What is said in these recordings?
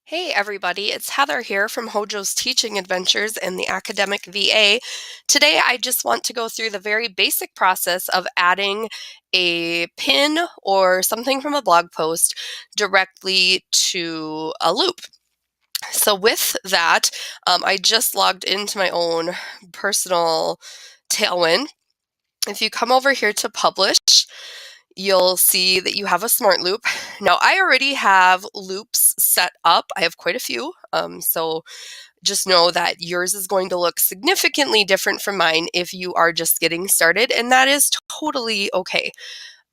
Hey everybody, it's Heather here from Hojo's Teaching Adventures and the Academic VA. Today I just want to go through the very basic process of adding a pin or something from a blog post directly to a loop. So with that, I just logged into my own personal Tailwind. If you come over here to publish, you'll see that you have a smart loop. Now, I already have loops set up. I have quite a few. So just know that yours is going to look significantly different from mine if you are just getting started, and that is totally okay.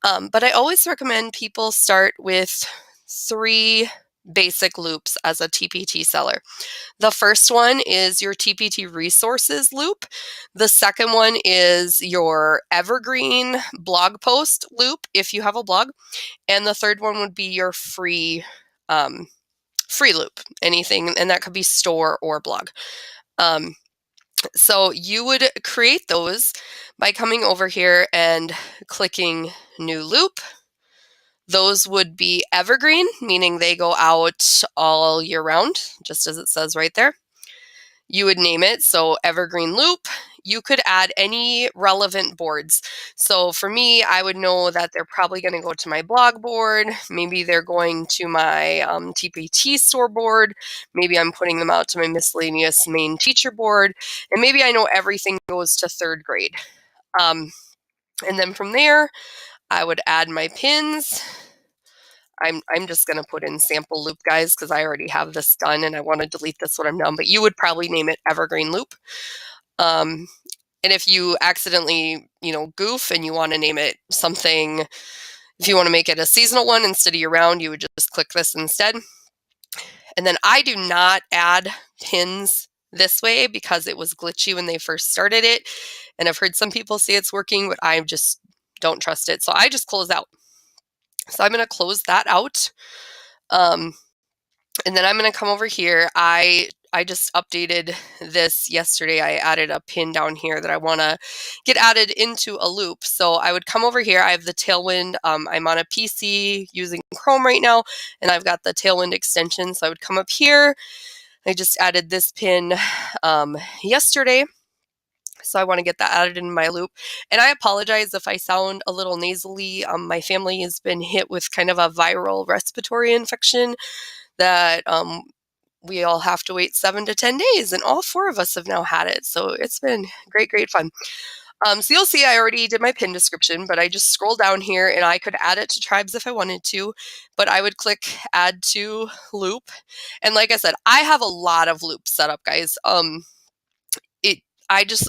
But I always recommend people start with 3 basic loops as a TPT seller. The first one is your TPT resources loop. The second one is your evergreen blog post loop if you have a blog. And the third one would be your free loop, anything, and that could be store or blog. So you would create those by coming over here and clicking new loop. Those would be evergreen, meaning they go out all year round, just as it says right there. You would name it, so evergreen loop. You could add any relevant boards. So for me, I would know that they're probably going to go to my blog board. Maybe they're going to my TPT store board. Maybe I'm putting them out to my miscellaneous main teacher board. And maybe I know everything goes to 3rd grade. And then from there, I would add my pins. I'm just going to put in sample loop, guys, because I already have this done and I want to delete this when I'm done. But you would probably name it evergreen loop. And if you accidentally, goof and you want to name it something, if you want to make it a seasonal one instead of year round, you would just click this instead. And then I do not add pins this way because it was glitchy when they first started it. And I've heard some people say it's working, but I just don't trust it. So I just close out. So I'm going to close that out. And then I'm going to come over here. I just updated this yesterday. I added a pin down here that I want to get added into a loop. So I would come over here. I have the Tailwind. I'm on a PC using Chrome right now, and I've got the Tailwind extension. So I would come up here. I just added this pin yesterday. So I want to get that added in my loop. And I apologize if I sound a little nasally. My family has been hit with kind of a viral respiratory infection that we all have to wait 7 to 10 days, and all 4 of us have now had it. So it's been great fun. So you'll see I already did my pin description, but I just scroll down here and I could add it to tribes if I wanted to, but I would click add to loop. And like I said, I have a lot of loops set up, guys.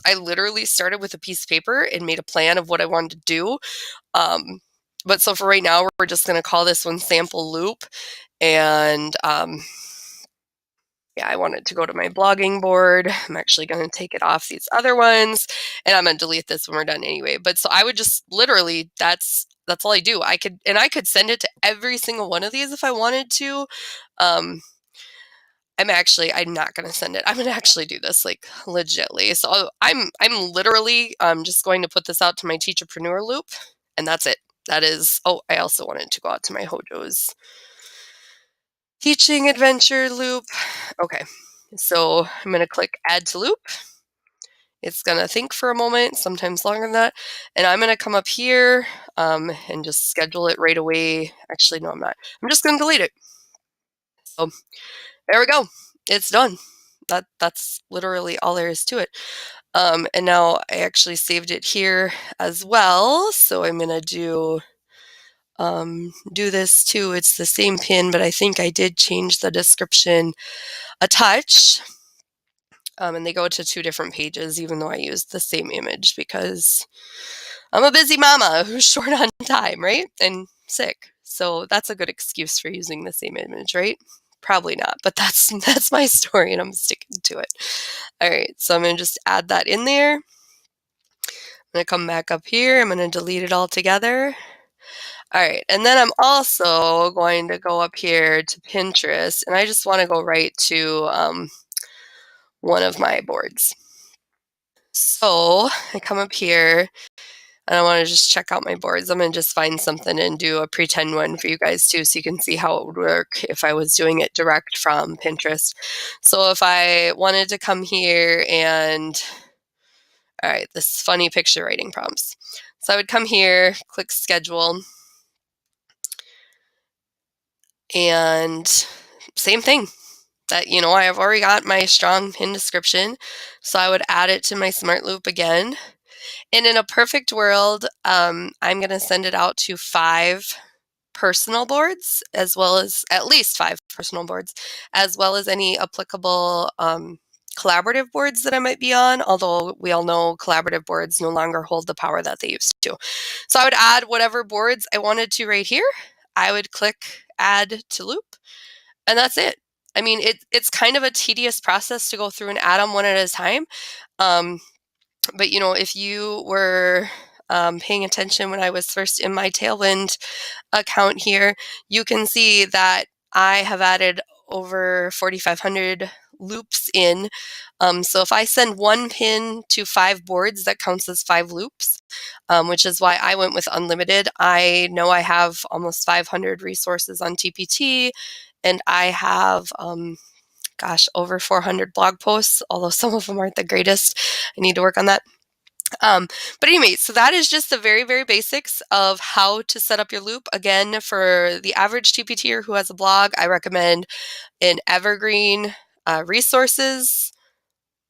I literally started with a piece of paper and made a plan of what I wanted to do. But so for right now, we're just going to call this one sample loop. And yeah, I want it to go to my blogging board. I'm actually going to take it off these other ones, and I'm going to delete this when we're done anyway. But so I would just literally, that's all I do. I could send it to every single one of these if I wanted to. I'm not going to send it. I'm going to actually do this like legitly. So I'm literally just going to put this out to my teacherpreneur loop, and that's it. That is, I also wanted to go out to my Hojo's teaching adventure loop. Okay, so I'm going to click add to loop. It's going to think for a moment, sometimes longer than that. And I'm going to come up here and just schedule it right away. Actually, no, I'm not. I'm just going to delete it. So there we go. It's done. That's literally all there is to it. And now I actually saved it here as well. So I'm going to do this too. It's the same pin, but I think I did change the description a touch. And they go to 2 different pages, even though I used the same image because I'm a busy mama who's short on time, right? And sick. So that's a good excuse for using the same image, right? Probably not, but that's my story and I'm sticking to it. All right, so I'm going to just add that in there. I'm going to come back up here. I'm going to delete it all together. All right, and then I'm also going to go up here to Pinterest, and I just want to go right to one of my boards. So I come up here. and I want to just check out my boards. I'm going to just find something and do a pretend one for you guys too, so you can see how it would work if I was doing it direct from Pinterest. So if I wanted to come here and, all right, this funny picture writing prompts. So I would come here, click schedule, and same thing. That, I have already got my strong pin description, so I would add it to my smart loop again. And in a perfect world, I'm going to send it out to 5 personal boards, as well as at least 5 personal boards, as well as any applicable collaborative boards that I might be on, although we all know collaborative boards no longer hold the power that they used to. So I would add whatever boards I wanted to right here. I would click add to loop, and that's it. I mean, it's kind of a tedious process to go through and add them one at a time. But, if you were paying attention when I was first in my Tailwind account here, you can see that I have added over 4,500 loops in. So if I send one pin to 5 boards, that counts as 5 loops, which is why I went with unlimited. I know I have almost 500 resources on TPT, and I have, over 400 blog posts, although some of them aren't the greatest. I need to work on that. But anyway, so that is just the very, very basics of how to set up your loop. Again, for the average TPTer who has a blog, I recommend an evergreen resources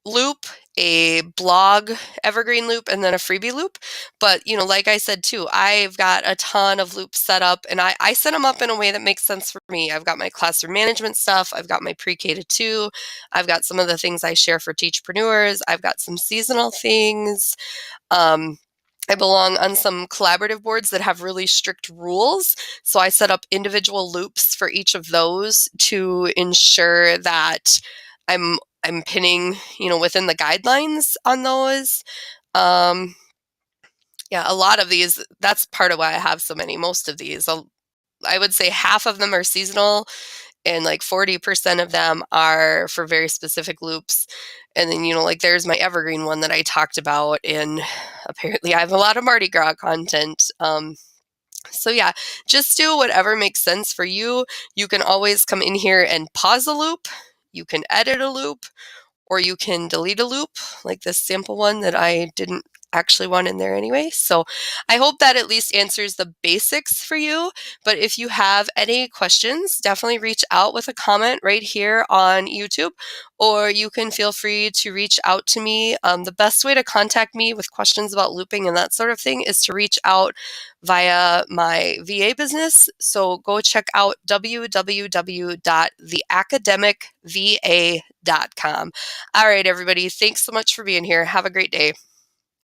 loop, a blog evergreen loop, and then a freebie loop. But, like I said too, I've got a ton of loops set up, and I set them up in a way that makes sense for me. I've got my classroom management stuff. I've got my pre-K to 2. I've got some of the things I share for teachpreneurs. I've got some seasonal things. I belong on some collaborative boards that have really strict rules. So I set up individual loops for each of those to ensure that I'm pinning, within the guidelines on those. A lot of these, that's part of why I have so many. Most of these, I would say half of them are seasonal, and like 40% of them are for very specific loops. And then, there's my evergreen one that I talked about, and apparently I have a lot of Mardi Gras content. So yeah, just do whatever makes sense for you. You can always come in here and pause a loop. You can edit a loop, or you can delete a loop, like this sample one that I didn't actually want in there anyway. So I hope that at least answers the basics for you. But if you have any questions, definitely reach out with a comment right here on YouTube, or you can feel free to reach out to me. The best way to contact me with questions about looping and that sort of thing is to reach out via my VA business. So go check out www.theacademicva.com. All right, everybody. Thanks so much for being here. Have a great day.